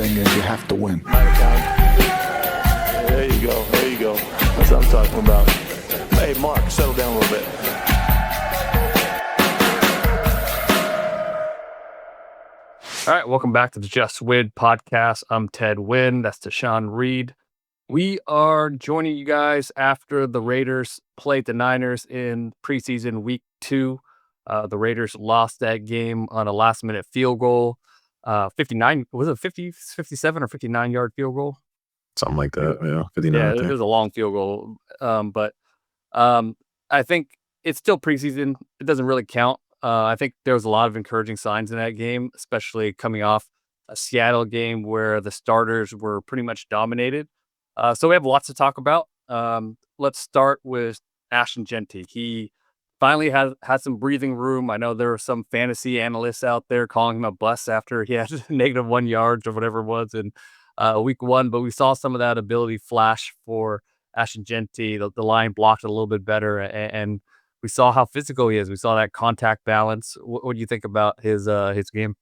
thing is you have to win. There you go. There you go. That's what I'm talking about. Hey, Mark, settle down a little bit. All right, welcome back to the Just Win podcast. I'm Ted Nguyen. That's Tashan Reed. We are joining you guys after the Raiders played the Niners in preseason week 2. The Raiders lost that game on a last-minute field goal. 59, was it 50, 57 or 59-yard field goal? Something like that, yeah. 59, Yeah, I think. it was a long field goal. But I think it's still preseason. It doesn't really count. I think there was a lot of encouraging signs in that game, especially coming off a Seattle game where the starters were pretty much dominated. So we have lots to talk about. Let's start with Ashen Genty. He finally had some breathing room. I know there were some fantasy analysts out there calling him a bust after he had negative 1 yards or whatever it was in week 1, but we saw some of that ability flash for Ashen Genty. The line blocked it a little bit better, and we saw how physical he is. We saw that contact balance. What do you think about his game?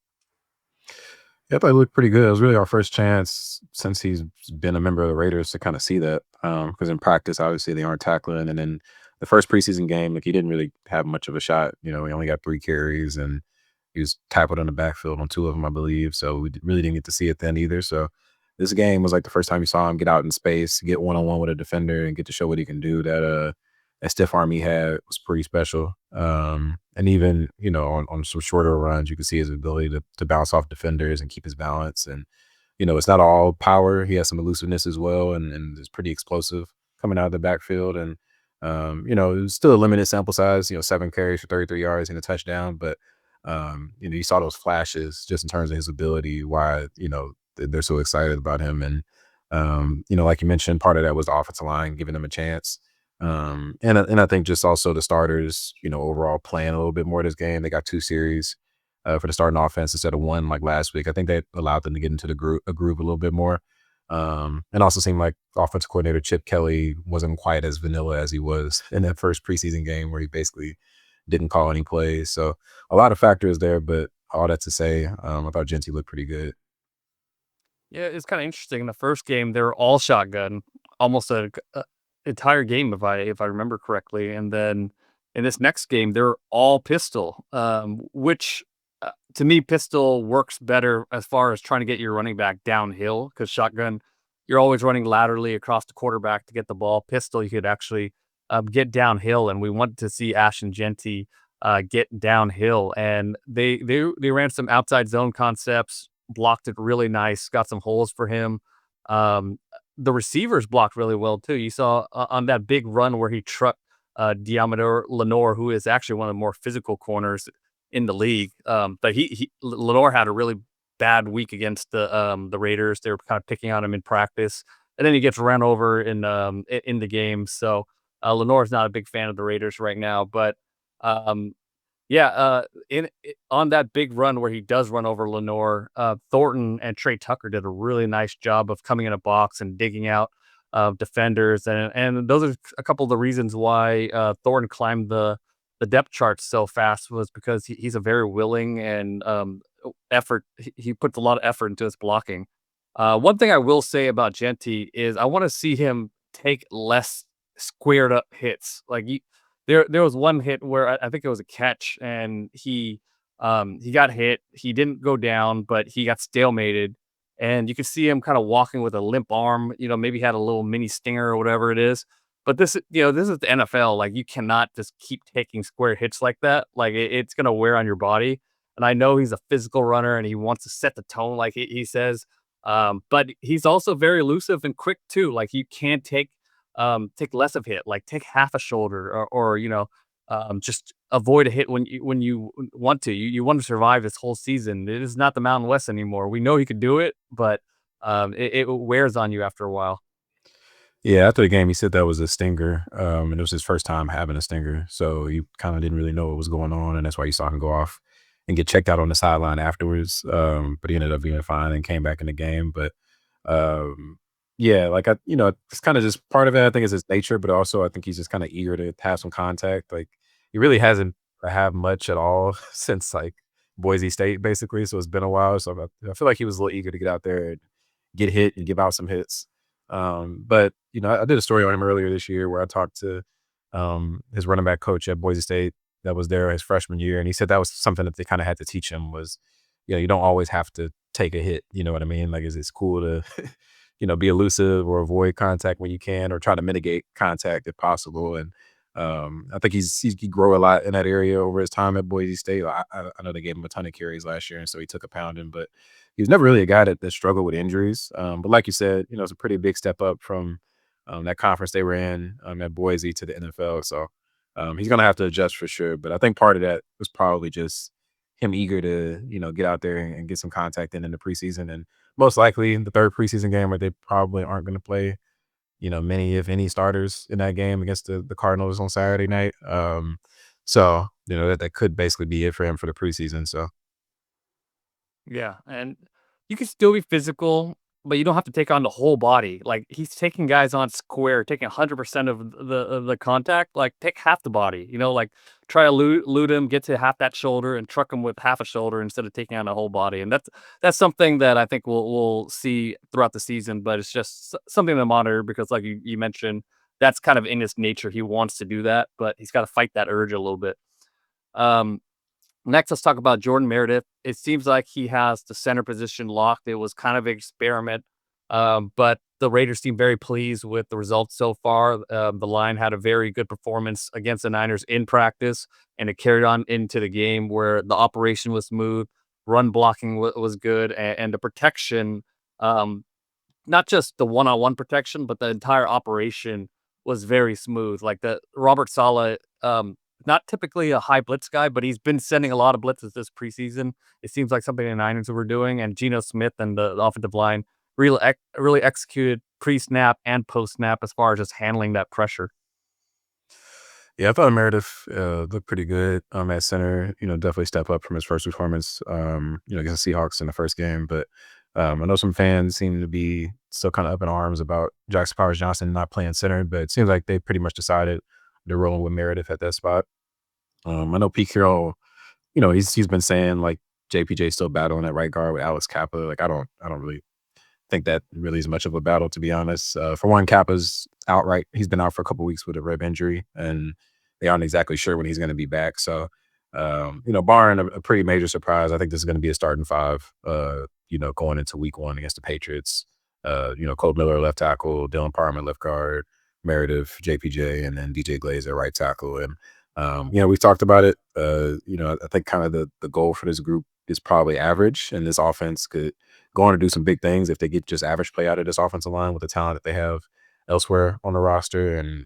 Yeah, I thought he looked pretty good. It was really our first chance since he's been a member of the Raiders to kind of see that. Because in practice, obviously, they aren't tackling. And then the first preseason game, like he didn't really have much of a shot. You know, he only got 3 carries, and he was tackled on the backfield on 2 of them, I believe. So we really didn't get to see it then either. So this game was like the first time you saw him get out in space, get one-on-one with a defender, and get to show what he can do. That stiff arm he had was pretty special. And even, you know, on some shorter runs, you could see his ability to bounce off defenders and keep his balance. And, you know, it's not all power. He has some elusiveness as well, and is pretty explosive coming out of the backfield. And, you know, it was still a limited sample size, you know, 7 carries for 33 yards and a touchdown. But, you know, you saw those flashes just in terms of his ability, why, you know, they're so excited about him. And, you know, like you mentioned, part of that was the offensive line giving him a chance. And I think just also the starters, you know, overall playing a little bit more this game. They got 2 series for the starting offense instead of 1 like last week. I think that allowed them to get into a groove a little bit more. And also seemed like offensive coordinator Chip Kelly wasn't quite as vanilla as he was in that first preseason game where he basically didn't call any plays. So a lot of factors there, but all that to say, I thought Genty looked pretty good. Yeah, it's kind of interesting. In the first game, they were all shotgun, almost a entire game, if I remember correctly. And then in this next game, they're all pistol, which to me, pistol works better as far as trying to get your running back downhill, because shotgun, you're always running laterally across the quarterback to get the ball. Pistol, you could actually get downhill, and we wanted to see Ashen Genty get downhill. And they ran some outside zone concepts, blocked it really nice, got some holes for him. The receivers blocked really well too. You saw on that big run where he trucked Diamador Lenore, who is actually one of the more physical corners in the league. But Lenore had a really bad week against the Raiders. They were kind of picking on him in practice, and then he gets run over in the game. So Lenore's not a big fan of the Raiders right now, but yeah, on that big run where he does run over Lenore, Thornton and Trey Tucker did a really nice job of coming in a box and digging out defenders, and those are a couple of the reasons why Thornton climbed the depth chart so fast, was because he's a very willing and effort. He puts a lot of effort into his blocking. One thing I will say about Genty is I want to see him take less squared up hits. Like there was one hit where I think it was a catch, and he got hit. He didn't go down, but he got stalemated, and you could see him kind of walking with a limp arm. You know, maybe had a little mini stinger or whatever it is. But this is the NFL. Like, you cannot just keep taking square hits like that. Like, it's gonna wear on your body. And I know he's a physical runner, and he wants to set the tone, like he says. But he's also very elusive and quick too. Like, you can't take less of hit, like take half a shoulder, or just avoid a hit when you want to. You want to survive this whole season. It is not the Mountain West anymore. We know he could do it, but it wears on you after a while. Yeah, after the game, he said that was a stinger, and it was his first time having a stinger, so he kind of didn't really know what was going on, and that's why you saw him go off and get checked out on the sideline afterwards. But he ended up being fine and came back in the game. But yeah, like it's kind of just part of it. I think it's his nature, but also I think he's just kind of eager to have some contact. Like, he really hasn't had much at all since like Boise State, basically. So it's been a while. So I feel like he was a little eager to get out there get hit and give out some hits. But I did a story on him earlier this year where I talked to his running back coach at Boise State that was there his freshman year, and he said that was something that they kind of had to teach him was, you don't always have to take a hit. You know what I mean? Like, it's cool to be elusive or avoid contact when you can, or try to mitigate contact if possible. And I think he grew a lot in that area over his time at Boise State. I know they gave him a ton of carries last year, and so he took a pounding, but he was never really a guy that struggled with injuries. But like you said, it's a pretty big step up from that conference they were in at Boise to the NFL. So he's going to have to adjust for sure. But I think part of that was probably just him eager to, get out there and get some contact in the preseason. And most likely the third preseason game where they probably aren't going to play, many, if any, starters in that game against the Cardinals on Saturday night. So, that could basically be it for him for the preseason. So, Yeah, and you can still be physical, but you don't have to take on the whole body. Like, he's taking guys on square, taking 100% of the contact. Like, take half the body. Like, try to loot him, get to half that shoulder, and truck him with half a shoulder instead of taking on the whole body. And that's something that I think we'll see throughout the season. But it's just something to monitor because, like you mentioned, that's kind of in his nature. He wants to do that, but he's got to fight that urge a little bit. Um, Next, let's talk about Jordan Meredith. It seems like he has the center position locked. It was kind of an experiment, but the Raiders seem very pleased with the results so far. The line had a very good performance against the Niners in practice, and it carried on into the game where the operation was smooth, run blocking was good, and the protection, um, not just the one-on-one protection, but the entire operation was very smooth. Like the Robert Saleh, not typically a high blitz guy, but he's been sending a lot of blitzes this preseason. It seems like something the Niners were doing, and Geno Smith and the offensive line really executed pre-snap and post-snap as far as just handling that pressure. yeah, I thought Meredith looked pretty good at center. Definitely step up from his first performance, against the Seahawks in the first game. But I know some fans seem to be still kind of up in arms about Jackson Powers Johnson not playing center, but it seems like they pretty much decided they're rolling with Meredith at that spot. I know Pete Carroll, he's been saying like JPJ still battling at right guard with Alex Kappa. Like, I don't really think that really is much of a battle, to be honest. For one, Kappa's outright. He's been out for a couple weeks with a rib injury, and they aren't exactly sure when he's going to be back. So, barring a pretty major surprise, I think this is going to be a starting five. Going into week one against the Patriots. Cole Miller left tackle, Dylan Parham left guard, Meredith, JPJ, and then DJ Glaze at right tackle. And we've talked about it. I think kind of the goal for this group is probably average, and this offense could go on to do some big things if they get just average play out of this offensive line with the talent that they have elsewhere on the roster, and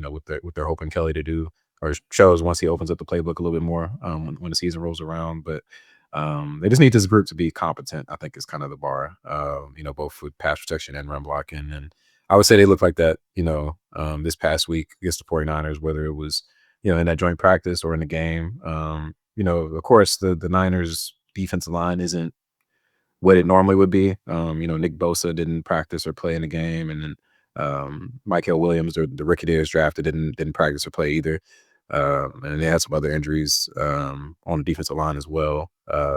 what they're hoping Kelly to do, or shows once he opens up the playbook a little bit more when the season rolls around. But they just need this group to be competent, I think, is kind of the bar, both with pass protection and run blocking. And I would say they look like that, this past week against the 49ers, whether it was, in that joint practice or in the game. Of course, the Niners defensive line isn't what it normally would be. Nick Bosa didn't practice or play in the game, and then Michael Williams, the rookie they was drafted, didn't practice or play either. And they had some other injuries on the defensive line as well.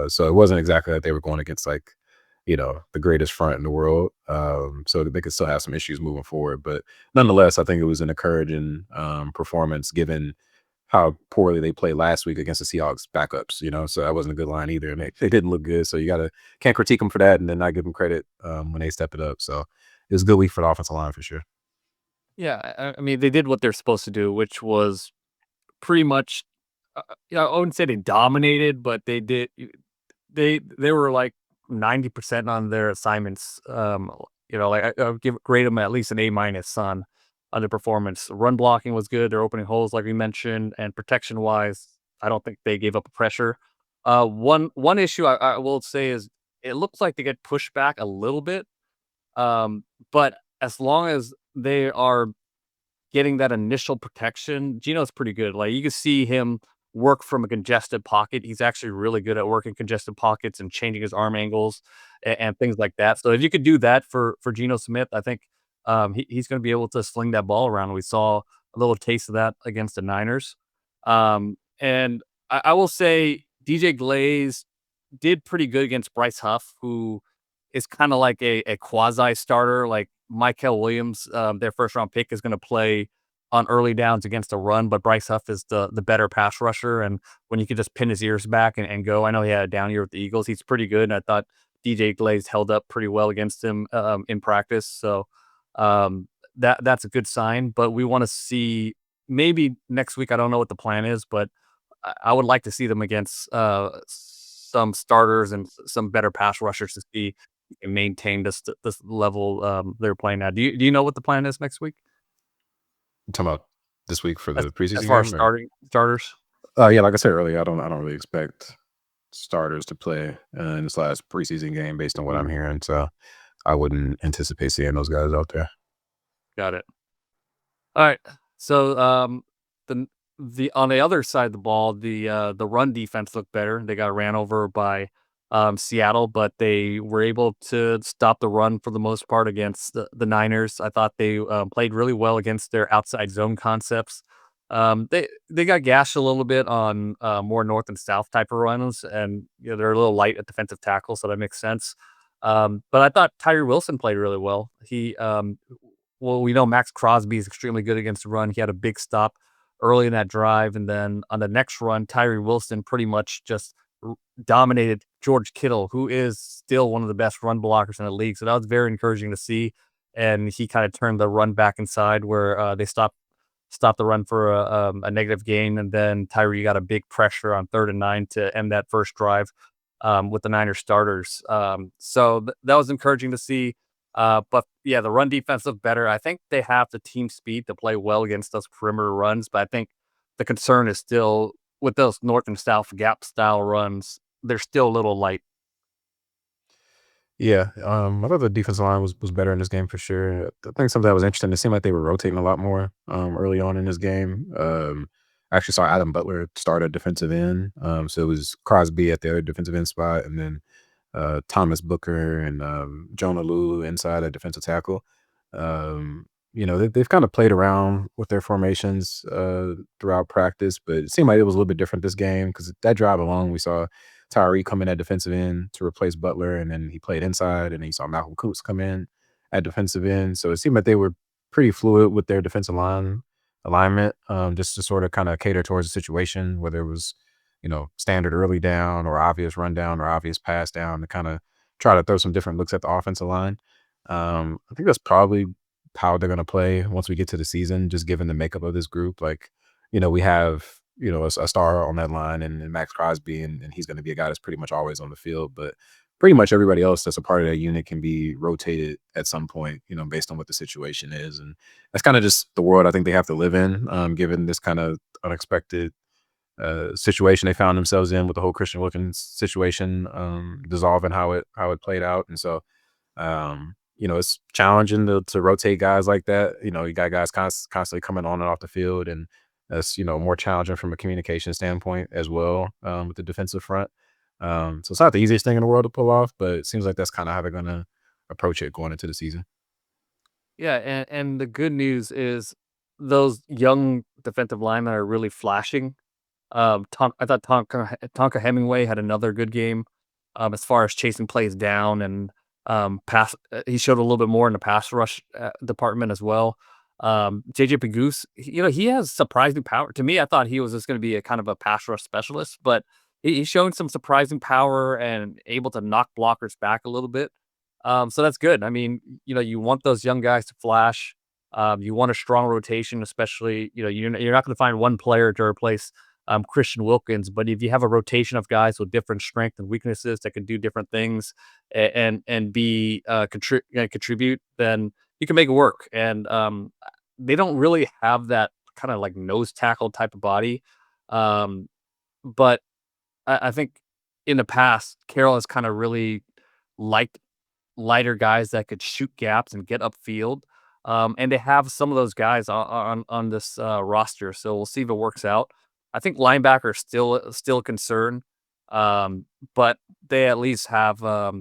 So it wasn't exactly that they were going against like, the greatest front in the world. So they could still have some issues moving forward. But nonetheless, I think it was an encouraging performance given how poorly they played last week against the Seahawks backups, so that wasn't a good line either. And they didn't look good. So can't critique them for that and then not give them credit when they step it up. So it was a good week for the offensive line for sure. Yeah, I mean, they did what they're supposed to do, which was pretty much, I wouldn't say they dominated, but they did. They were like 90% on their assignments. Like I would grade them at least an A- on the performance. Run blocking was good. They're opening holes like we mentioned, and protection wise, I don't think they gave up pressure. One issue I will say is it looks like they get pushed back a little bit. But as long as they are getting that initial protection, Geno's pretty good. Like, you can see him work from a congested pocket. He's actually really good at working congested pockets and changing his arm angles and things like that. So if you could do that for Geno Smith, I think he's going to be able to sling that ball around. We saw a little taste of that against the Niners. And I will say DJ Glaze did pretty good against Bryce Huff, who is kind of like a quasi starter. Like Michael Williams, their first round pick, is going to play on early downs against the run, but Bryce Huff is the better pass rusher. And when you can just pin his ears back and go, I know he had a down year with the Eagles. He's pretty good. And I thought DJ Glaze held up pretty well against him in practice. So that's a good sign. But we want to see maybe next week. I don't know what the plan is, but I would like to see them against some starters and some better pass rushers to see if you can maintain this level they're playing now. Do you know what the plan is next week You talking about this week for as, the as preseason far as game? Or? starters? Yeah, like I said earlier, I don't really expect starters to play in this last preseason game based on what I'm hearing. So I wouldn't anticipate seeing those guys out there. Got it. All right. So the on the other side of the ball, the run defense looked better. They got ran over by Seattle, but they were able to stop the run for the most part against the Niners. I thought they played really well against their outside zone concepts. They got gashed a little bit on more north and south type of runs, and they're a little light at defensive tackle, so that makes sense. But I thought Tyree Wilson played really well. Well, we know Max Crosby is extremely good against the run. He had a big stop early in that drive, and then on the next run, Tyree Wilson pretty much just dominated George Kittle, who is still one of the best run blockers in the league. So that was very encouraging to see. And he kind of turned the run back inside where they stopped the run for a negative gain, and then Tyree got a big pressure on 3rd and 9 to end that first drive with the Niners starters. So that was encouraging to see. But yeah, the run defense looked better. I think they have the team speed to play well against those perimeter runs, but I think the concern is still with those north and south gap style runs. They're still a little light. Yeah, I thought the defensive line was better in this game for sure. I think something that was interesting. It seemed like they were rotating a lot more early on in this game. I actually saw Adam Butler start at defensive end. So it was Crosby at the other defensive end spot, and then Thomas Booker and Jonah Lulu inside at defensive tackle. They've kind of played around with their formations throughout practice, but it seemed like it was a little bit different this game because that drive alone, we saw Tyree come in at defensive end to replace Butler, and then he played inside, and then you saw Malcolm Coots come in at defensive end. So it seemed like they were pretty fluid with their defensive line alignment, just to sort of kind of cater towards the situation, whether it was standard early down or obvious rundown or obvious pass down to kind of try to throw some different looks at the offensive line. I think that's probably how they're going to play once we get to the season, just given the makeup of this group. Like, we have, a star on that line and Max Crosby, and he's going to be a guy that's pretty much always on the field. But pretty much everybody else that's a part of that unit can be rotated at some point, based on what the situation is. And that's kind of just the world I think they have to live in, given this kind of unexpected situation they found themselves in with the whole Christian Wilkins situation dissolving how it played out. And so it's challenging to rotate guys like that. You got guys constantly coming on and off the field, and that's more challenging from a communication standpoint as well with the defensive front. So it's not the easiest thing in the world to pull off, but it seems like that's kind of how they're going to approach it going into the season. Yeah, and the good news is those young defensive linemen are really flashing. I thought Tonka Hemingway had another good game as far as chasing plays down and pass. He showed a little bit more in the pass rush department as well. JJ Pagoose, he has surprising power. To me, I thought he was just going to be a kind of a pass rush specialist, but he's showing some surprising power and able to knock blockers back a little bit. So that's good. I mean, you want those young guys to flash. You want a strong rotation, especially, you're not going to find one player to replace Christian Wilkins, but if you have a rotation of guys with different strengths and weaknesses that can do different things and be contribute, then you can make it work. And they don't really have that kind of like nose tackle type of body, but I think in the past, Carroll has kind of really liked lighter guys that could shoot gaps and get upfield. And they have some of those guys on this roster, so we'll see if it works out. I think linebacker is still a concern, but they at least have a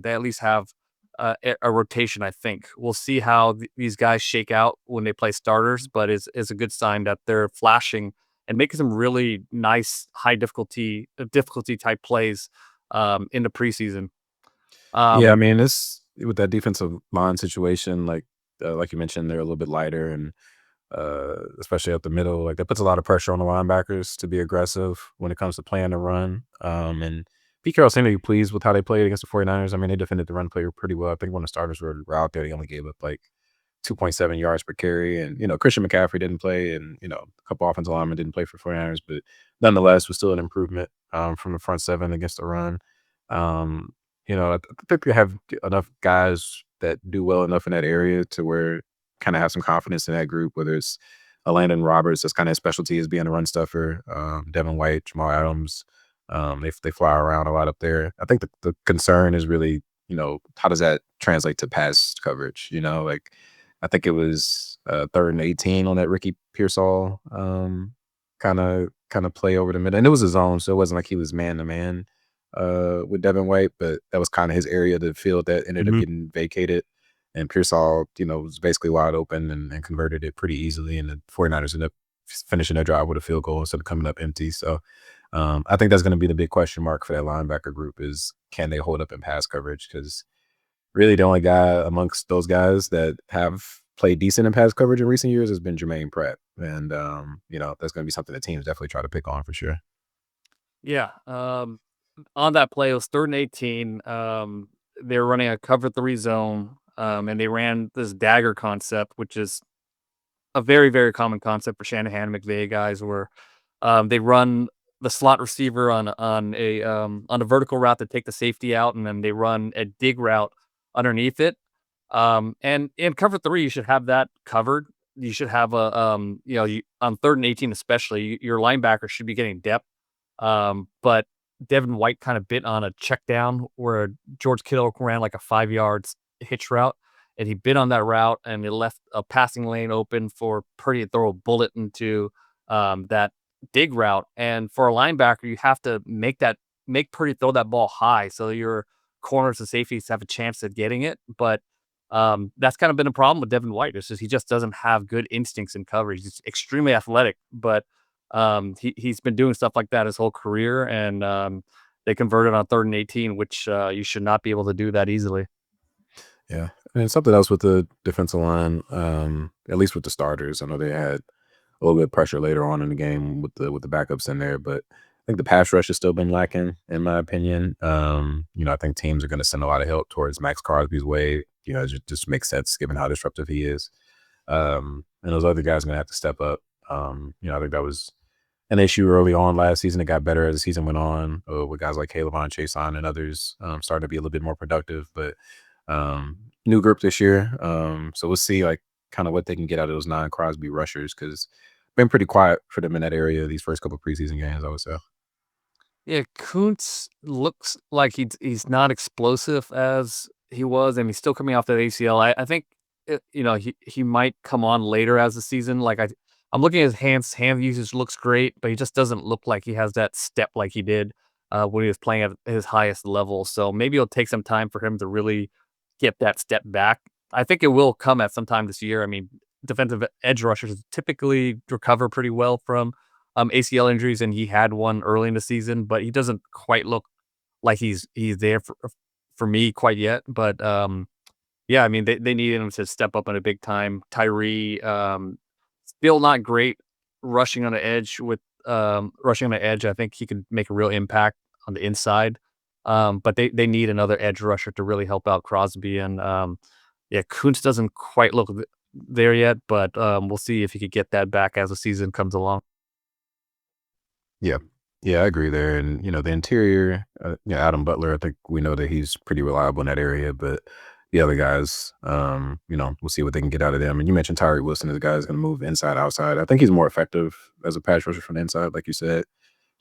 rotation. I think we'll see how these guys shake out when they play starters, but it's a good sign that they're flashing and making some really nice high difficulty type plays in the preseason. Yeah, I Um, mean, with that defensive line situation, like you mentioned, they're a little bit lighter, and especially up the middle, like that puts a lot of pressure on the linebackers to be aggressive when it comes to playing the run. And Pete Carroll seemed to be pleased with how they played against the 49ers. I mean, they defended the run player pretty well. I think when the starters were out there, they only gave up like 2.7 yards per carry. And, Christian McCaffrey didn't play, and, a couple offensive linemen didn't play for 49ers, but nonetheless was still an improvement from the front seven against the run. Um, I think they have enough guys that do well enough in that area to where kind of have some confidence in that group, whether it's Landon Roberts, that's kind of his specialty is being a run stuffer, Devin White, Jamal Adams. They fly around a lot up there. I think the concern is really, how does that translate to pass coverage? Like I think it was 3rd and 18 on that Ricky Pearsall kind of play over the middle. And it was his own, so it wasn't like he was man to man with Devin White, but that was kind of his area of the field that ended up getting vacated. And Pearsall, was basically wide open and converted it pretty easily. And the 49ers ended up finishing their drive with a field goal instead of coming up empty. So I think that's going to be the big question mark for that linebacker group is can they hold up in pass coverage? Because really the only guy amongst those guys that have played decent in pass coverage in recent years has been Jermaine Pratt. And, that's going to be something that teams definitely try to pick on for sure. Yeah. On that play, it was 3rd and 18. They were running a cover 3 zone, and they ran this dagger concept, which is a very, very common concept for Shanahan and McVay guys, where they run the slot receiver on a vertical route to take the safety out, and then they run a dig route underneath it. And in cover 3, you should have that covered. You should have on 3rd and 18 especially, your linebacker should be getting depth. But Devin White kind of bit on a check down where George Kittle ran like a 5 yards hitch route, and he bit on that route, and it left a passing lane open for Purdy to throw a bullet into that dig route. And for a linebacker, you have to make Purdy throw that ball high so your corners and safeties have a chance at getting it. But that's kind of been a problem with Devin White. It's just he just doesn't have good instincts in coverage. He's extremely athletic, but he's been doing stuff like that his whole career, and they converted on 3rd and 18, which you should not be able to do that easily. Yeah. And something else with the defensive line, at least with the starters. I know they had a little bit of pressure later on in the game with the backups in there, but I think the pass rush has still been lacking, in my opinion. I think teams are going to send a lot of help towards Max Crosby's way. It just makes sense given how disruptive he is. And those other guys are going to have to step up. I think that was an issue early on last season. It got better as the season went on with guys like Caleb Chase-On and others starting to be a little bit more productive. But new group this year. So we'll see like kind of what they can get out of those non-Crosby rushers because been pretty quiet for them in that area these first couple preseason games, I would say. Yeah, Kuntz looks like he's not explosive as he was, and he's still coming off that ACL. I think he might come on later as the season. I'm looking at his hand usage looks great, but he just doesn't look like he has that step like he did when he was playing at his highest level. So maybe it'll take some time for him to really get that step back. I think it will come at some time this year. I mean, defensive edge rushers typically recover pretty well from ACL injuries, and he had one early in the season, but he doesn't quite look like he's there for me quite yet. But yeah, I mean they needed him to step up in a big time. Tyree still not great rushing on the edge with rushing on the edge. I think he could make a real impact on the inside. But they need another edge rusher to really help out Crosby, and yeah, Kuntz doesn't quite look there yet, but we'll see if he could get that back as the season comes along. Yeah. Yeah, I agree there. And, the interior, Adam Butler, I think we know that he's pretty reliable in that area, but the other guys, we'll see what they can get out of them. And you mentioned Tyree Wilson as a guy that's going to move inside, outside. I think he's more effective as a pass rusher from the inside, like you said.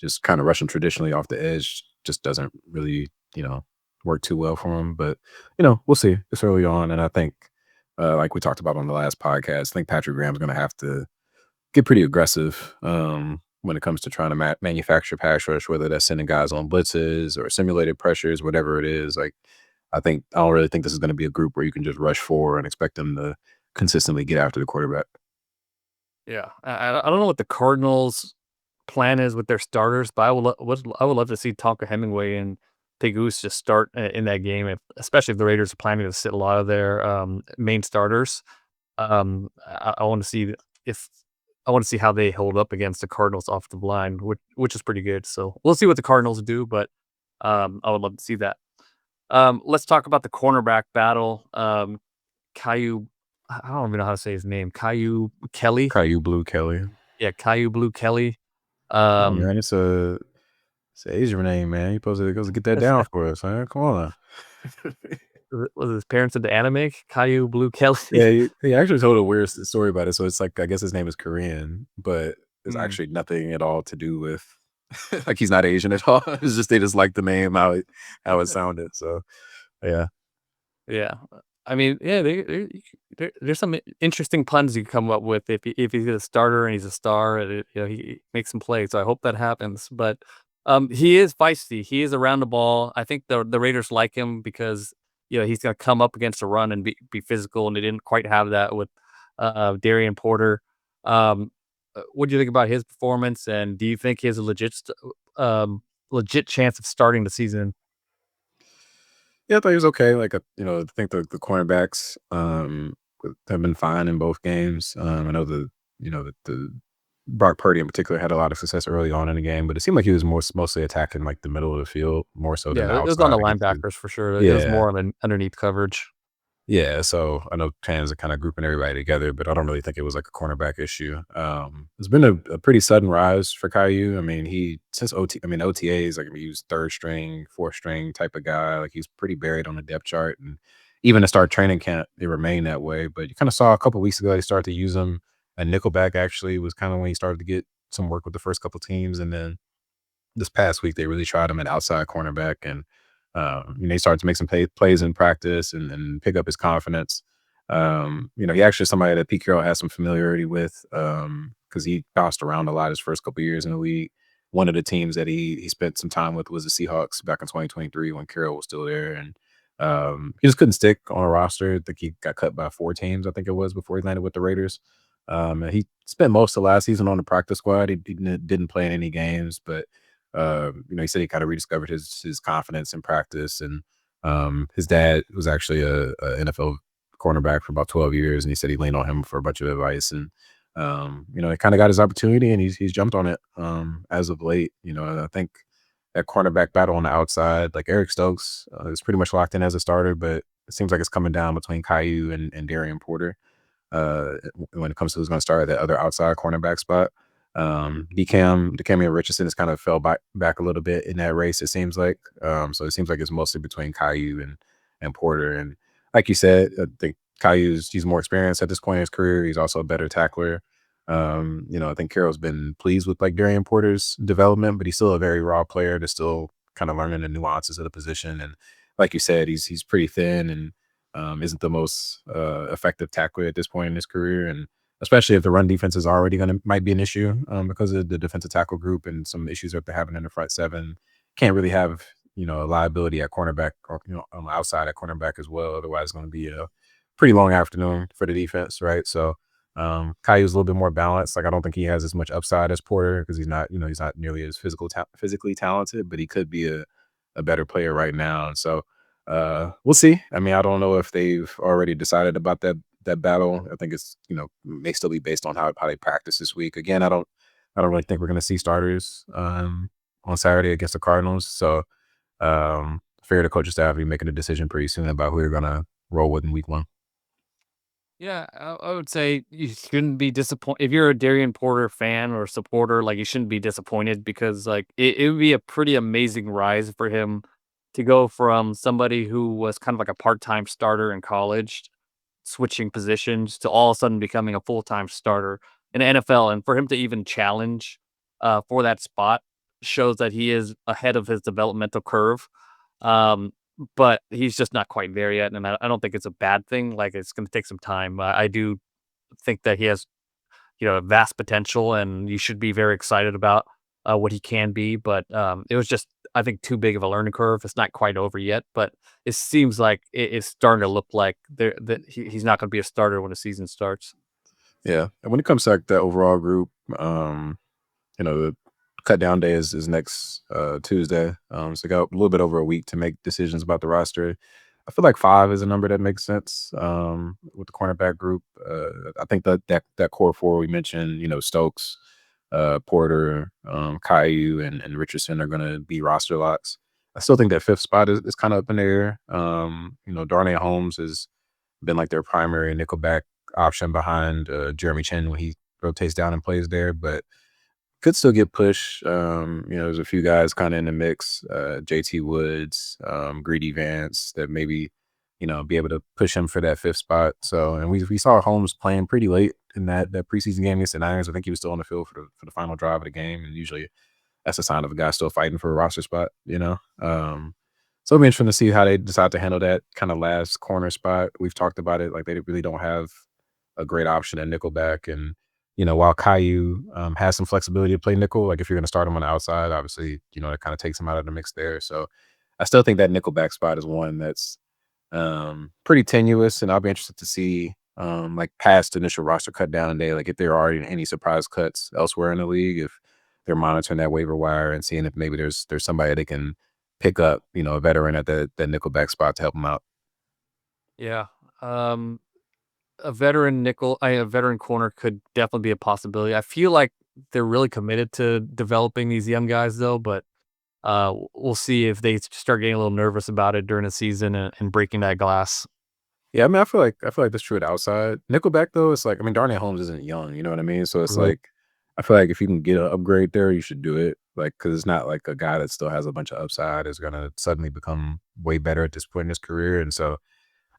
Just kind of rushing traditionally off the edge just doesn't really, work too well for him. But, we'll see. It's early on. And I think, like we talked about on the last podcast, I think Patrick Graham's going to have to get pretty aggressive when it comes to trying to manufacture pass rush, whether that's sending guys on blitzes or simulated pressures, whatever it is. Like, I don't really think this is going to be a group where you can just rush forward and expect them to consistently get after the quarterback. Yeah, I don't know what the Cardinals' plan is with their starters, but I would love to see Tonka Hemingway and Pegoose just start in that game, especially if the Raiders are planning to sit a lot of their main starters. I want to see if I want to see how they hold up against the Cardinals offensive line, which is pretty good. So we'll see what the Cardinals do, but I would love to see that. Let's talk about the cornerback battle. Caillou, I don't even know how to say his name. Caillou Kelly. Caillou Blue Kelly. Yeah, Caillou Blue Kelly. Yeah, man, it's an Asian name, man. You supposed to get that down for us, man. Come on. Was his parents into anime? Caillou Blue Kelly. Yeah, he actually told a weird story about it. So it's like I guess his name is Korean, but it's Mm. actually nothing at all to do with like he's not Asian at all. It's just they just like the name how it sounded. So yeah. Yeah. I mean, yeah, there's some interesting puns you can come up with if he's a starter and he's a star, and he makes some plays. So I hope that happens. But he is feisty. He is around the ball. I think the Raiders like him because he's going to come up against a run and be physical, and they didn't quite have that with Darian Porter. What do you think about his performance? And do you think he has a legit chance of starting the season? Yeah, I thought he was okay. Like, I think the cornerbacks have been fine in both games. I know the Brock Purdy in particular had a lot of success early on in the game, but it seemed like he was mostly attacking like the middle of the field more so than Yeah, the it was on outside the against the linebackers for sure. It was yeah. more on an underneath coverage. Yeah, so I know fans are kind of grouping everybody together, but I don't really think it was like a cornerback issue. It's been a pretty sudden rise for Caillou. I mean, since OTAs, like he was third string, fourth string type of guy. Like he's pretty buried on the depth chart, and even to start training camp, it remained that way. But you kind of saw a couple weeks ago they started to use him. A nickelback actually was kind of when he started to get some work with the first couple teams, and then this past week they really tried him at outside cornerback, and he started to make some plays in practice and pick up his confidence. He actually somebody that Pete Carroll has some familiarity with because he bounced around a lot his first couple years in the league. One of the teams that he spent some time with was the Seahawks back in 2023 when Carroll was still there, and he just couldn't stick on a roster. I think he got cut by 4 teams, I think it was, before he landed with the Raiders. And he spent most of last season on the practice squad. He didn't play in any games, but he said he kind of rediscovered his confidence in practice, and his dad was actually a NFL cornerback for about 12 years, and he said he leaned on him for a bunch of advice, and he kind of got his opportunity, and he's jumped on it as of late. And I think that cornerback battle on the outside, like Eric Stokes, is pretty much locked in as a starter, but it seems like it's coming down between Caillou and Darian Porter when it comes to who's going to start at that other outside cornerback spot. DeCamio Richardson has kind of fell back a little bit in that race, it seems like. So it seems like it's mostly between Caillou and Porter. And like you said, I think he's more experienced at this point in his career. He's also a better tackler. I think Carroll's been pleased with like Darian Porter's development, but he's still a very raw player that's still kind of learning the nuances of the position. And like you said, he's pretty thin and isn't the most effective tackler at this point in his career. And especially if the run defense is already might be an issue because of the defensive tackle group and some issues that they're having in the front seven. Can't really have a liability at cornerback or on the outside at cornerback as well. Otherwise, it's going to be a pretty long afternoon for the defense, right? So Caillou's a little bit more balanced. Like I don't think he has as much upside as Porter because he's not nearly as physically talented, but he could be a better player right now. And so we'll see. I mean, I don't know if they've already decided about that battle. I think it's may still be based on how they practice this week. Again, I don't really think we're going to see starters on Saturday against the Cardinals. So fair to coaching staff be making a decision pretty soon about who you're going to roll with in week 1. Yeah, I would say you shouldn't be disappointed if you're a Darian Porter fan or supporter. Like you shouldn't be disappointed because like it would be a pretty amazing rise for him to go from somebody who was kind of like a part-time starter in college, switching positions to all of a sudden becoming a full-time starter in the NFL, and for him to even challenge for that spot shows that he is ahead of his developmental curve. Um, but he's just not quite there yet, and I don't think it's a bad thing. Like it's going to take some time. I do think that he has vast potential, and you should be very excited about what he can be. But it was just I think too big of a learning curve. It's not quite over yet, but it seems like it's starting to look like he's not going to be a starter when the season starts. Yeah, and when it comes to like the overall group, the cut down day is next Tuesday. So got a little bit over a week to make decisions about the roster. I feel like 5 is a number that makes sense with the cornerback group. I think that core four we mentioned, Stokes, Porter, Caillou, and Richardson are going to be roster locks. I still think that fifth spot is kind of up in the air. Darnay Holmes has been like their primary nickelback option behind Jeremy Chin when he rotates down and plays there, but could still get pushed. There's a few guys kind of in the mix, JT Woods, Greedy Vance, that maybe, be able to push him for that fifth spot. So, and we saw Holmes playing pretty late in that preseason game against the Niners. I think he was still on the field for the final drive of the game, and usually that's a sign of a guy still fighting for a roster spot. So it'll be interesting to see how they decide to handle that kind of last corner spot. We've talked about it, like they really don't have a great option at nickelback. And, while Caillou has some flexibility to play nickel, like if you're going to start him on the outside, obviously, that kind of takes him out of the mix there. So I still think that nickelback spot is one that's pretty tenuous, and I'll be interested to see like past initial roster cut down day, like if there are any surprise cuts elsewhere in the league, if they're monitoring that waiver wire and seeing if maybe there's somebody they can pick up, a veteran at that nickelback spot to help them out. Yeah. A veteran corner could definitely be a possibility. I feel like they're really committed to developing these young guys though, but we'll see if they start getting a little nervous about it during the season and breaking that glass. Yeah, I mean, I feel like that's true at outside. Nickelback though, it's like, I mean, Darnay Holmes isn't young, you know what I mean? So it's Right. like, I feel like if you can get an upgrade there, you should do it. Like, because it's not like a guy that still has a bunch of upside is gonna suddenly become way better at this point in his career. And so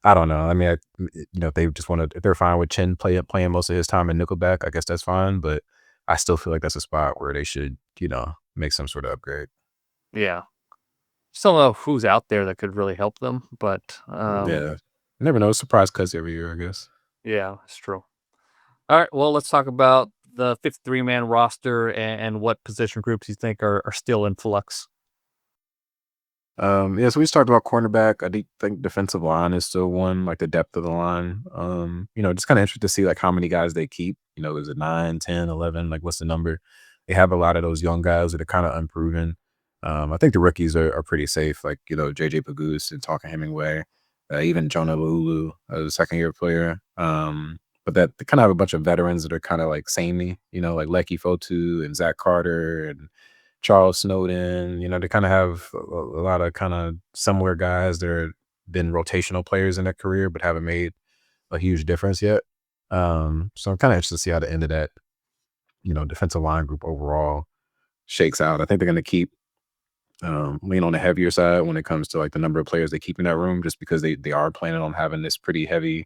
I don't know. I mean, if they just want to, if they're fine with Chin playing most of his time in nickelback, I guess that's fine. But I still feel like that's a spot where they should, make some sort of upgrade. Yeah. Just don't know who's out there that could really help them, but Yeah, never know. Surprise cuts every year, I guess. yeah, it's true. All right, well, let's talk about the 53-man roster and what position groups you think are still in flux. Yeah, so we just talked about cornerback. I do think defensive line is still one, like the depth of the line. Just kind of interested to see like how many guys they keep. Is it 9, 10, 11? Like what's the number? They have a lot of those young guys that are kind of unproven. I think the rookies are pretty safe, like, JJ Pagoose and Talking Hemingway, even Jonah Lulu, a second year player. But that they kind of have a bunch of veterans that are kind of like samey, like Lecky Fotu and Zach Carter and Charles Snowden. They kind of have a lot of kind of similar guys that are been rotational players in their career, but haven't made a huge difference yet. So I'm kind of interested to see how the end of that, defensive line group overall shakes out. I think they're going to keep lean on the heavier side when it comes to like the number of players they keep in that room, just because they are planning on having this pretty heavy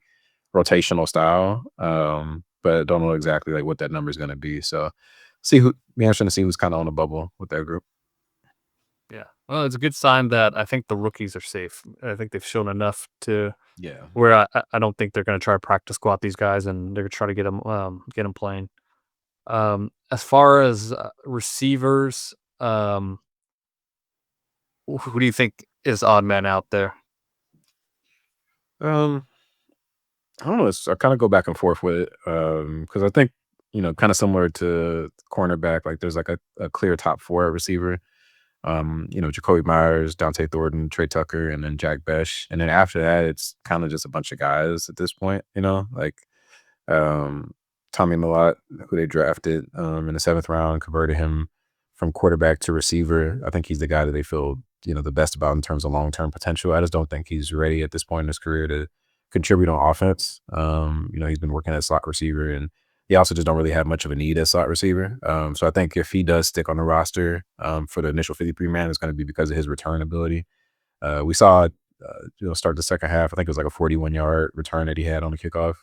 rotational style. But I don't know exactly like what that number is going to be. So be interesting to see who's kind of on the bubble with that group. Yeah. Well, it's a good sign that I think the rookies are safe. I think they've shown enough to Yeah. where I don't think they're going to try to practice squat these guys, and they're going to try to get them playing. As far as receivers, who do you think is odd man out there? Um, I don't know. I kind of go back and forth with it because I think, kind of similar to cornerback, like there's like a clear top four at receiver. Jacoby Myers, Dante Thornton, Trey Tucker, and then Jack Besh. And then after that, it's kind of just a bunch of guys at this point, like um, Tommy Millott, who they drafted in the 7th round, converted him from quarterback to receiver. I think he's the guy that they feel, the best about in terms of long-term potential. I just don't think he's ready at this point in his career to contribute on offense. He's been working as slot receiver, and he also just don't really have much of a need as slot receiver. So I think if he does stick on the roster for the initial 53-man, it's going to be because of his return ability. We saw, start the second half. I think it was like a 41-yard return that he had on the kickoff.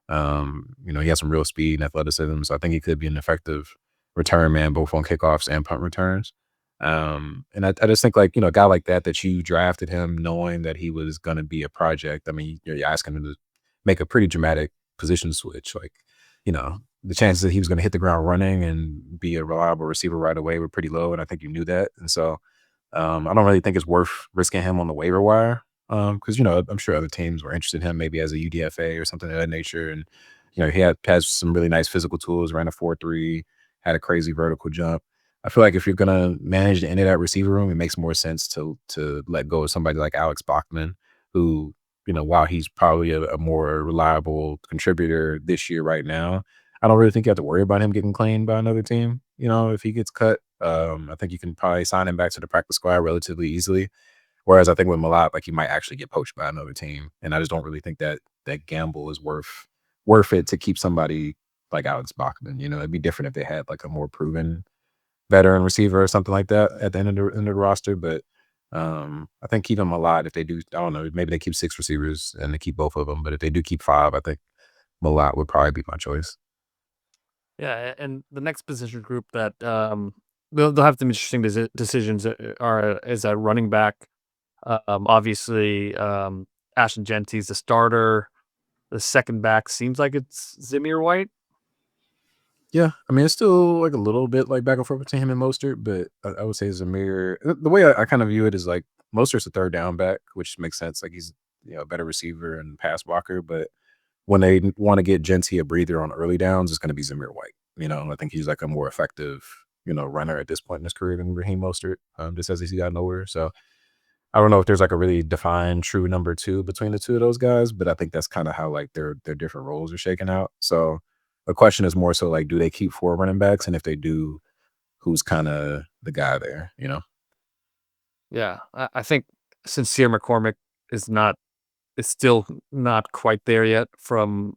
He has some real speed and athleticism, so I think he could be an effective return man, both on kickoffs and punt returns. And I just think like, a guy like that you drafted him knowing that he was going to be a project. I mean, you're asking him to make a pretty dramatic position switch. Like, the chances that he was going to hit the ground running and be a reliable receiver right away were pretty low. And I think you knew that. And so I don't really think it's worth risking him on the waiver wire. Because, I'm sure other teams were interested in him maybe as a UDFA or something of that nature. And, he has some really nice physical tools, ran a 4.3, had a crazy vertical jump. I feel like if you're gonna manage the end of that receiver room, it makes more sense to let go of somebody like Alex Bachman, who, while he's probably a more reliable contributor this year right now, I don't really think you have to worry about him getting claimed by another team. If he gets cut, I think you can probably sign him back to the practice squad relatively easily. Whereas I think with Malott, like, he might actually get poached by another team, and I just don't really think that that gamble is worth it to keep somebody like Alex Bachman. It'd be different if they had like a more proven veteran receiver or something like that at the end of the roster. But I think keep him a lot if they do. I don't know. Maybe they keep 6 receivers and they keep both of them. But if they do keep 5, I think Malott would probably be my choice. Yeah, and the next position group that they'll have some interesting decisions is a running back. Obviously, Ashen Genty's the starter. The second back seems like it's Zamir White. Yeah, I mean, it's still like a little bit like back and forth between him and Mostert, but I would say Zamir. The way I kind of view it is like Mostert's a third down back, which makes sense. Like, he's a better receiver and pass blocker, but when they want to get Genty a breather on early downs, it's going to be Zamir White. I think he's like a more effective, runner at this point in his career than Raheem Mostert, just as he's got nowhere. So I don't know if there's like a really defined true number 2 between the two of those guys, but I think that's kind of how like their different roles are shaking out. So the question is more so like, do they keep 4 running backs? And if they do, who's kind of the guy there? Yeah, I think Sincere McCormick is still not quite there yet from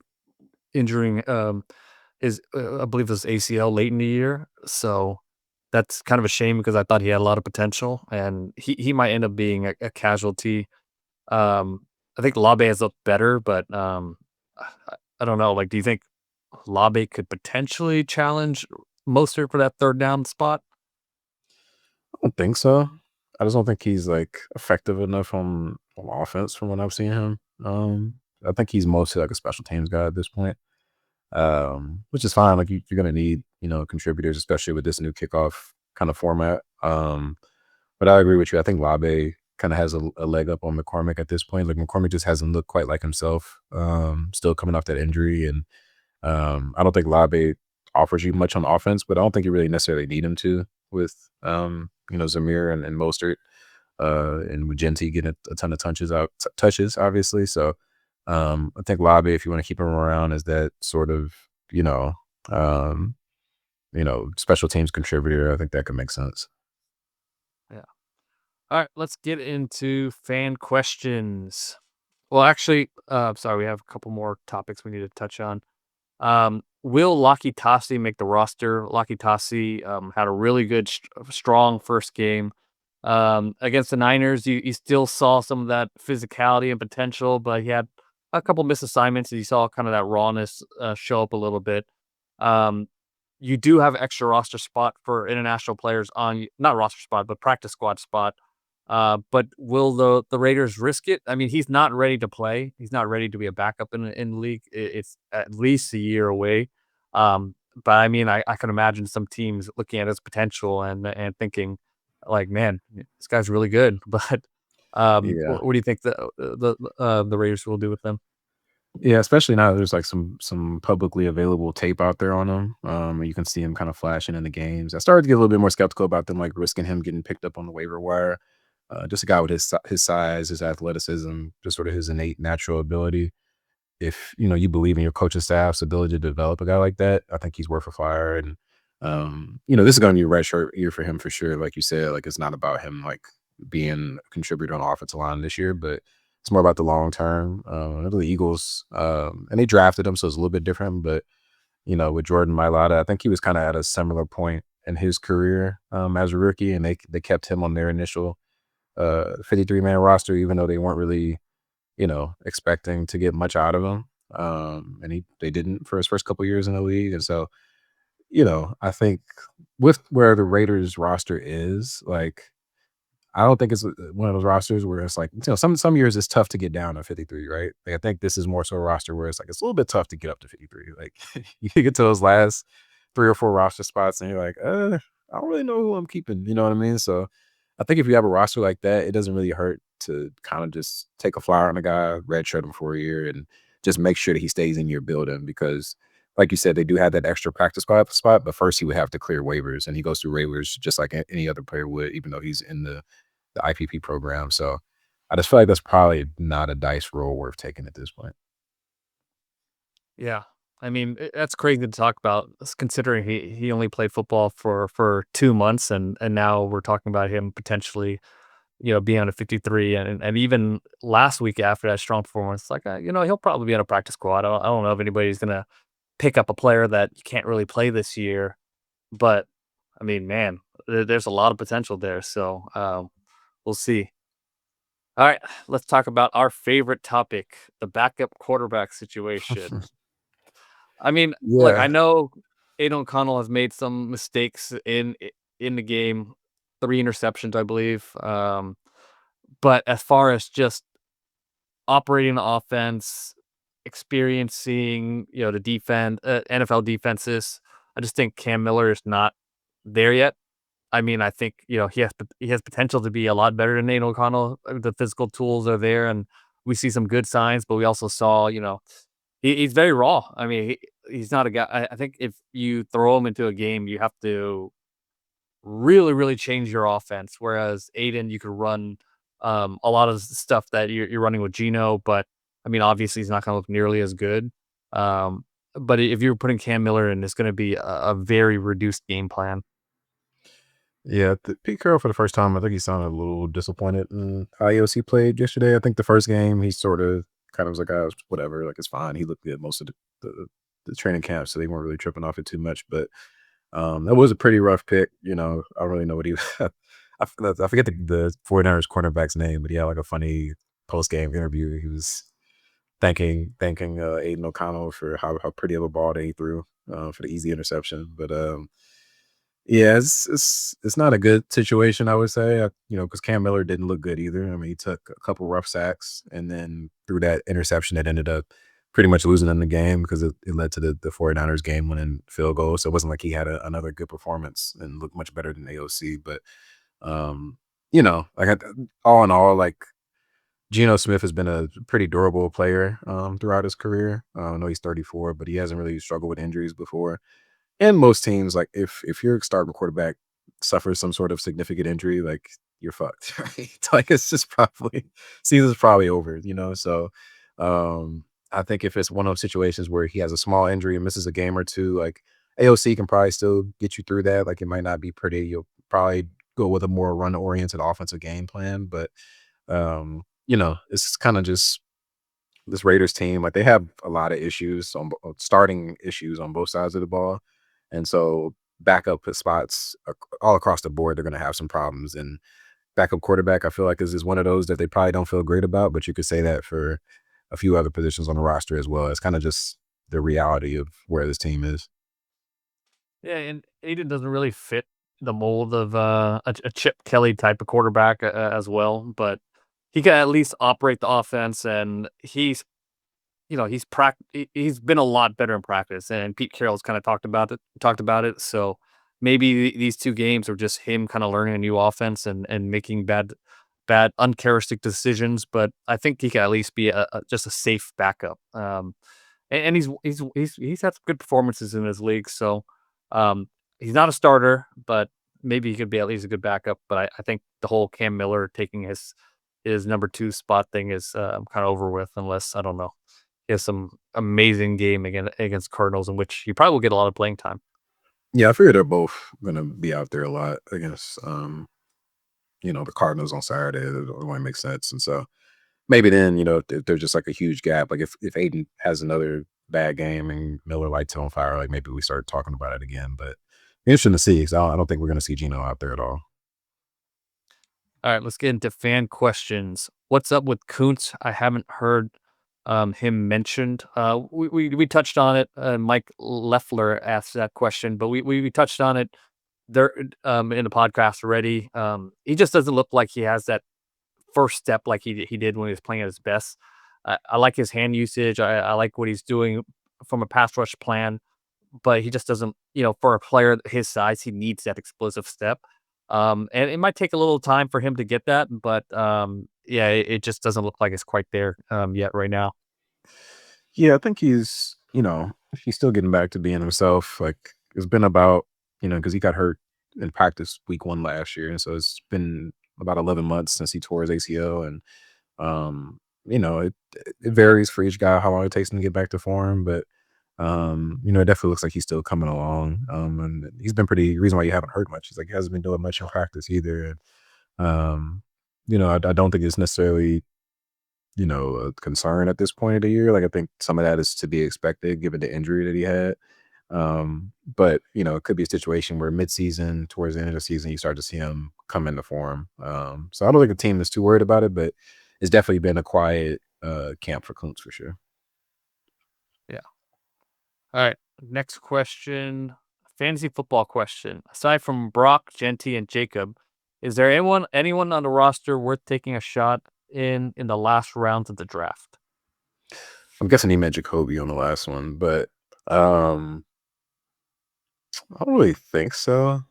injuring his I believe it was ACL late in the year. So that's kind of a shame because I thought he had a lot of potential, and he might end up being a casualty. I think Labe has looked better, but I don't know. Like, do you think Labe could potentially challenge Mostert for that third down spot? I don't think so. I just don't think he's like effective enough on offense from what I've seen him. I think he's mostly like a special teams guy at this point. Which is fine. Like, you're gonna need, contributors, especially with this new kickoff kind of format. But I agree with you. I think Labe kind of has a leg up on McCormick at this point. Like, McCormick just hasn't looked quite like himself. Still coming off that injury, and I don't think Labe offers you much on offense, but I don't think you really necessarily need him to with Zamir and Mostert, and with Genty getting a ton of touches, obviously. So I think Labe, if you want to keep him around as that sort of, um, special teams contributor, I think that could make sense. Yeah. All right, let's get into fan questions. Well, actually, sorry, we have a couple more topics we need to touch on. Will Lockitsi make the roster? Lockitsi had a really good, strong first game. Against the Niners, you still saw some of that physicality and potential, but he had a couple missed assignments, and you saw kind of that rawness show up a little bit. Um, you do have extra roster spot for international players on not roster spot, but practice squad spot. But will the Raiders risk it? I mean, he's not ready to play. He's not ready to be a backup in the league. It's at least a year away. But I mean, I can imagine some teams looking at his potential and thinking, like, man, this guy's really good. But Yeah. what do you think the Raiders will do with them? Yeah, especially now there's like some publicly available tape out there on him. And you can see him kind of flashing in the games. I started to get a little bit more skeptical about them like risking him getting picked up on the waiver wire. Just a guy with his size, his athleticism, just sort of his innate natural ability. If you believe in your coaching staff's ability to develop a guy like that, I think he's worth a flyer. And this is going to be a red shirt year for him for sure. Like you said, like, it's not about him like being a contributor on the offensive line this year, but it's more about the long term. The Eagles, and they drafted him, so it's a little bit different. But with Jordan Mailata, I think he was kind of at a similar point in his career as a rookie, and they kept him on their initial 53-man roster, even though they weren't really expecting to get much out of him. And they didn't for his first couple years in the league. And so, I think with where the Raiders roster is, like, I don't think it's one of those rosters where it's like, some years it's tough to get down to 53, right? Like, I think this is more so a roster where it's like, it's a little bit tough to get up to 53. Like, you get to those last 3 or 4 roster spots and you're like, I don't really know who I'm keeping. You know what I mean? So I think if you have a roster like that, it doesn't really hurt to kind of just take a flyer on a guy, redshirt him for a year, and just make sure that he stays in your building, because like you said, they do have that extra practice spot, but first he would have to clear waivers, and he goes through waivers just like any other player would, even though he's in the IPP program. So I just feel like that's probably not a dice roll worth taking at this point. Yeah. I mean, that's crazy to talk about, considering he only played football for 2 months, and now we're talking about him potentially, being on a 53, and even last week after that strong performance, like, he'll probably be on a practice squad. I don't know if anybody's gonna pick up a player that you can't really play this year, but I mean, man, there's a lot of potential there. So we'll see. All right, let's talk about our favorite topic, the backup quarterback situation. I mean, look, I Yeah. know Aiden O'Connell has made some mistakes in the game, 3 interceptions, I believe. But as far as just operating the offense, experiencing, the NFL defenses, I just think Cam Miller is not there yet. I mean, I think, he has potential to be a lot better than Nate O'Connell. The physical tools are there, and we see some good signs, but we also saw, he's very raw. I mean, he's not a guy. I think if you throw him into a game, you have to really, really change your offense. Whereas Aiden, you could run a lot of stuff that you're running with Gino, but I mean, obviously, he's not going to look nearly as good. Um, but if you're putting Cam Miller in, it's going to be a very reduced game plan. Yeah, Pete Carroll for the first time, I think he sounded a little disappointed in how AOC played yesterday. I think the first game he sort of kind of was like, "Oh, whatever, like it's fine." He looked good most of the training camp, so they weren't really tripping off it too much. But that was a pretty rough pick. I don't really know what he. I forget the 49ers cornerback's name, but he had like a funny post game interview. He was thanking Aiden O'Connell for how pretty of a ball they threw for the easy interception. But yeah, it's not a good situation, I would say. Because Cam Miller didn't look good either. I mean, he took a couple rough sacks and then threw that interception that ended up pretty much losing in the game because it led to the 49ers game winning field goal. So it wasn't like he had another good performance and looked much better than AOC. But like all in all, like Geno Smith has been a pretty durable player throughout his career. I know he's 34, but he hasn't really struggled with injuries before. And most teams, like if your starting quarterback suffers some sort of significant injury, like you're fucked, right? Like it's just probably season's probably over. So I think if it's one of those situations where he has a small injury and misses a game or two, like AOC can probably still get you through that. Like it might not be pretty. You'll probably go with a more run oriented offensive game plan. But it's kind of just this Raiders team, like they have a lot of issues starting issues on both sides of the ball. And so backup spots all across the board, they're going to have some problems. And backup quarterback, I feel like is one of those that they probably don't feel great about, but you could say that for a few other positions on the roster as well. It's kind of just the reality of where this team is. Yeah, and Aiden doesn't really fit the mold of a Chip Kelly type of quarterback as well, but he can at least operate the offense, and he's been a lot better in practice, and Pete Carroll's kind of talked about it. So maybe these 2 games are just him kind of learning a new offense and making bad uncharacteristic decisions. But I think he can at least be just a safe backup. And he's had some good performances in his league. So he's not a starter, but maybe he could be at least a good backup. But I think the whole Cam Miller taking his number 2 spot thing is kind of over with, unless I don't know, he has some amazing game against Cardinals in which he probably will get a lot of playing time. Yeah, I figure they're both going to be out there a lot against, the Cardinals on Saturday. It only makes sense. And so maybe then, if there's just like a huge gap, like if Aiden has another bad game and Miller lights it on fire, like maybe we start talking about it again. But interesting to see, 'cause I don't think we're going to see Gino out there at all. All right, let's get into fan questions. What's up with Kuntz? I haven't heard him mentioned. We touched on it. Mike Leffler asked that question, but we touched on it there in the podcast already. He just doesn't look like he has that first step like he did when he was playing at his best. I like his hand usage. I like what he's doing from a pass rush plan, but he just doesn't. For a player his size, he needs that explosive step. And it might take a little time for him to get that, but yeah, it just doesn't look like it's quite there yet right now. Yeah, I think he's, he's still getting back to being himself. Like it's been about, because he got hurt in practice week 1 last year, and so it's been about 11 months since he tore his ACL, and it varies for each guy how long it takes him to get back to form, but it definitely looks like he's still coming along. And he's been pretty reason why you haven't heard much. He's like he hasn't been doing much in practice either. And I don't think it's necessarily a concern at this point of the year. Like I think some of that is to be expected given the injury that he had. But it could be a situation where midseason, towards the end of the season, you start to see him come into form. So I don't think the team is too worried about it, but it's definitely been a quiet camp for Kuntz for sure. Yeah. All right. Next question. Fantasy football question. Aside from Brock, Genty, and Jacob, is there anyone on the roster worth taking a shot in the last rounds of the draft? I'm guessing he meant Jacoby on the last one, but I don't really think so.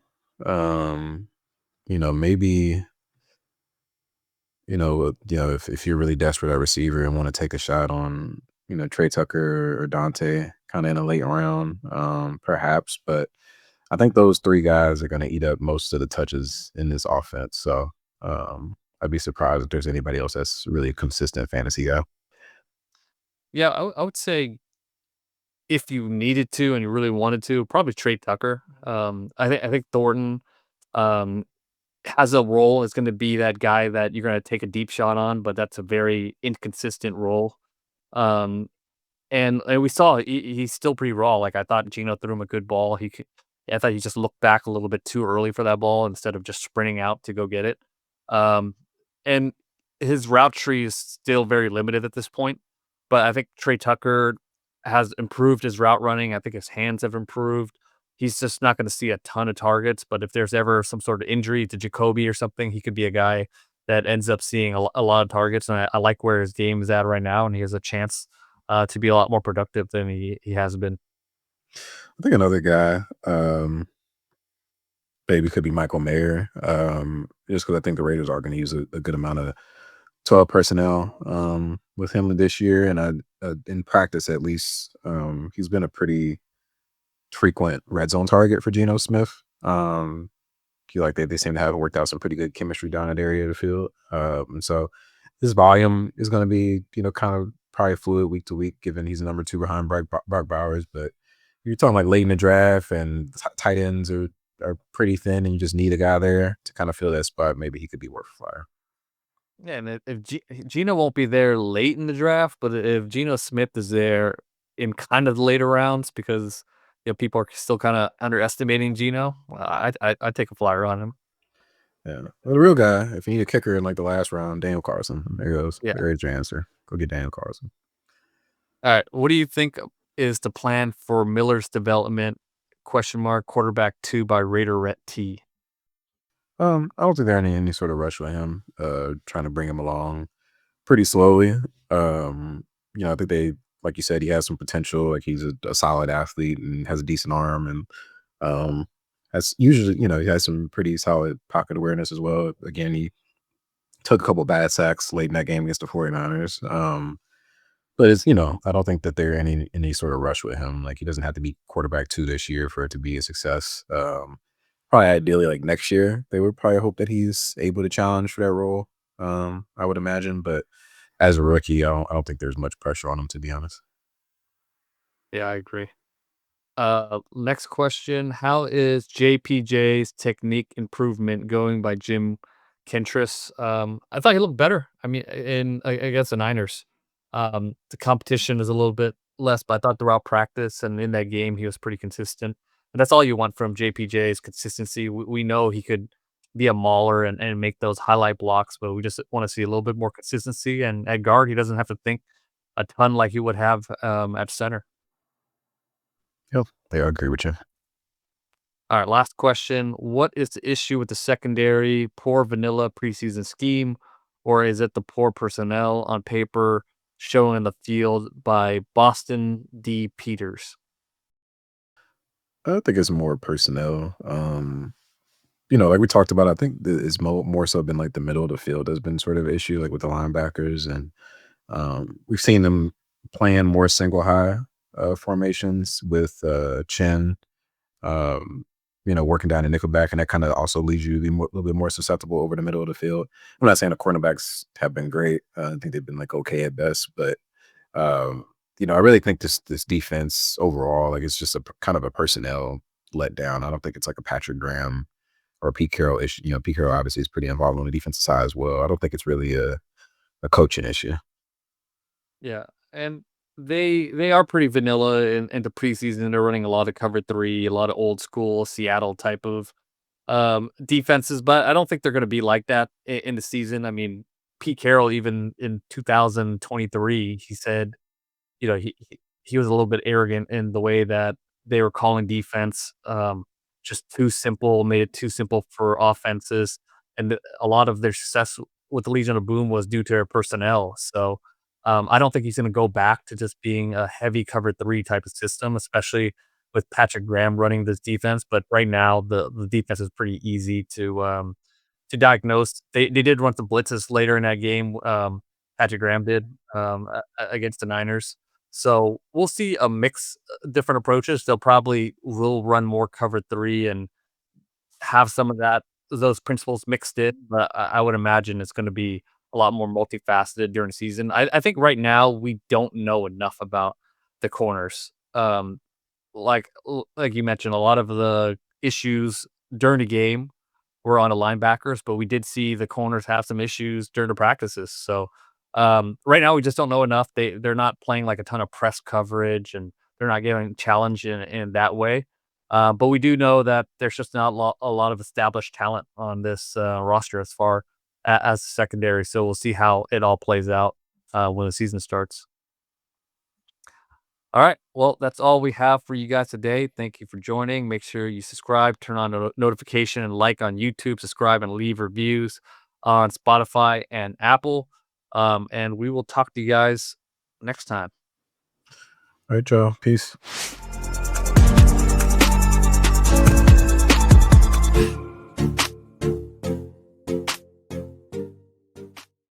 Maybe if you're really desperate at receiver and want to take a shot on Trey Tucker or Dante, kind of in a late round, perhaps. But I think those 3 guys are going to eat up most of the touches in this offense. So I'd be surprised if there's anybody else that's really a consistent fantasy guy. Yeah, I would say if you needed to and you really wanted to, probably Trey Tucker. I think Thornton has a role, is going to be that guy that you're going to take a deep shot on, but that's a very inconsistent role. Um, and we saw he's still pretty raw. Like I thought Geno threw him a good ball. I thought he just looked back a little bit too early for that ball instead of just sprinting out to go get it. Um, and his route tree is still very limited at this point. But I think Trey Tucker has improved his route running. I think his hands have improved. He's just not going to see a ton of targets. But if there's ever some sort of injury to Jacoby or something, he could be a guy that ends up seeing a lot of targets. And I like where his game is at right now, and he has a chance to be a lot more productive than he has been. I think another guy, maybe could be Michael Mayer, just because I think the Raiders are going to use a good amount of 12 personnel with him this year. And in practice, at least, he's been a pretty frequent red zone target for Geno Smith. Feel like they seem to have worked out some pretty good chemistry down that area of the field. And so his volume is going to be, kind of probably fluid week to week, given he's number 2 behind Brock Bowers. But you're talking like late in the draft and tight ends are pretty thin, and you just need a guy there to kind of fill that spot. Maybe he could be worth a flyer. Yeah, and if Geno won't be there late in the draft, but if Geno Smith is there in kind of the later rounds because people are still kind of underestimating Geno, I'd take a flyer on him. Yeah. Well, the real guy, if you need a kicker in like the last round, Daniel Carlson. There goes. Yeah. There's your answer. Go get Daniel Carlson. All right. What do you think is the plan for Miller's development? Quarterback 2 by Raider T. I don't think they're in any sort of rush with him. Trying to bring him along pretty slowly. I think they, like you said, he has some potential. Like he's a solid athlete and has a decent arm, and has usually, he has some pretty solid pocket awareness as well. Again, he took a couple bad sacks late in that game against the 49ers. But it's, I don't think that they're in any sort of rush with him. Like he doesn't have to be quarterback 2 this year for it to be a success. Probably ideally like next year, they would probably hope that he's able to challenge for that role. I would imagine, but as a rookie, I don't think there's much pressure on him, to be honest. Yeah, I agree. Next question. How is JPJ's technique improvement going by Jim Kentris? I thought he looked better. I mean, against the Niners. The competition is a little bit less, but I thought throughout practice and in that game, he was pretty consistent. And that's all you want from JPJ is consistency. We know he could be a mauler and make those highlight blocks, but we just want to see a little bit more consistency. And at guard, he doesn't have to think a ton like he would have at center. Yep, I agree with you. All right, last question. What is the issue with the secondary? Poor vanilla preseason scheme, or is it the poor personnel on paper shown in the field by Boston D. Peters? I think it's more personnel. Like we talked about, I think it's more so been like the middle of the field has been sort of an issue, like with the linebackers, and we've seen them playing more single high formations with Chen, working down a nickelback, and that kind of also leaves you to be a little bit more susceptible over the middle of the field. I'm not saying the cornerbacks have been great. I think they've been like okay at best, but um, I really think this defense overall, like it's just kind of a personnel letdown. I don't think it's like a Patrick Graham or a Pete Carroll issue. Pete Carroll obviously is pretty involved on the defensive side as well. I don't think it's really a coaching issue. Yeah, and they are pretty vanilla in the preseason. They're running a lot of cover three, a lot of old school Seattle type of defenses, but I don't think they're going to be like that in the season. I mean, Pete Carroll, even in 2023, he said, he was a little bit arrogant in the way that they were calling defense, just too simple, made it too simple for offenses, and a lot of their success with the Legion of Boom was due to their personnel. So, I don't think he's going to go back to just being a heavy cover three type of system, especially with Patrick Graham running this defense. But right now, the defense is pretty easy to diagnose. They did run some blitzes later in that game. Patrick Graham did against the Niners. So we'll see a mix, different approaches. They'll probably will run more cover three and have some of those principles mixed in. But I would imagine it's going to be a lot more multifaceted during the season. I think right now we don't know enough about the corners. Like you mentioned, a lot of the issues during the game were on the linebackers, but we did see the corners have some issues during the practices. So right now we just don't know enough. They're not playing like a ton of press coverage, and they're not getting challenged in that way. But we do know that there's just not a lot of established talent on this roster as far as secondary. So we'll see how it all plays out when the season starts. All right. Well, that's all we have for you guys today. Thank you for joining. Make sure you subscribe, turn on notification, and like on YouTube. Subscribe and leave reviews on Spotify and Apple. And we will talk to you guys next time. All right, y'all. Peace.